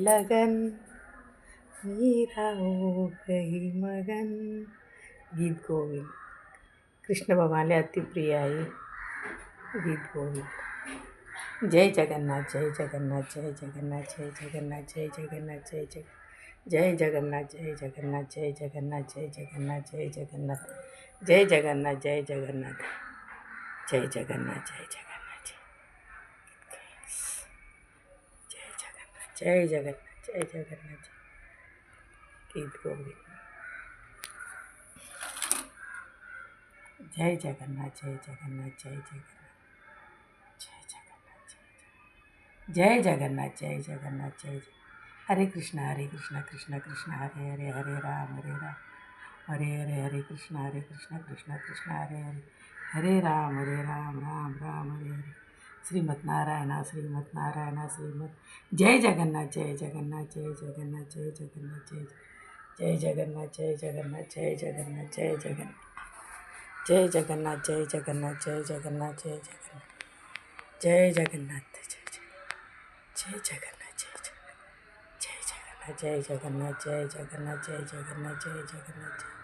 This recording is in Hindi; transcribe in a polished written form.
लगन मेरा हो गई मगन। गीत गोविंद कृष्ण भगवान अति प्रिय है गीत गोविंद। जय जगन्नाथ जय जगन्नाथ जय जगन्नाथ जय जगन्नाथ जय जगन्नाथ जय जगन्नाथ जय जगन्नाथ जय जगन्नाथ जय जगन्नाथ जय जगन्नाथ जय जगन्नाथ जय जगन्नाथ जय जगन्नाथ जय जगन्नाथ जय जगन्नाथ जय जगन्नाथ गीत गोविंद। जय जगन्नाथ जय जगन्नाथ जय जगन्नाथ जय जगन्नाथ जय जगन्नाथ जय हरे कृष्ण कृष्ण कृष्ण हरे हरे हरे हरे कृष्ण कृष्ण कृष्ण हरे हरे राम राम राम हरे हरे। श्रीमद् नारायण श्रीमद् जय जगन्नाथ जय जगन्नाथ जय जगन्नाथ जय जगन्नाथ जय जगन्नाथ जय जगन्नाथ जय जगन्नाथ जय जगन्नाथ जय जगन्नाथ जय जगन्नाथ जय जगन्नाथ जय जगन्नाथ जय जगन्नाथ जय जगन्नाथ जय जगन्नाथ जय जगन्नाथ जय जगन्नाथ जय जगन्नाथ जय जगन्नाथ जय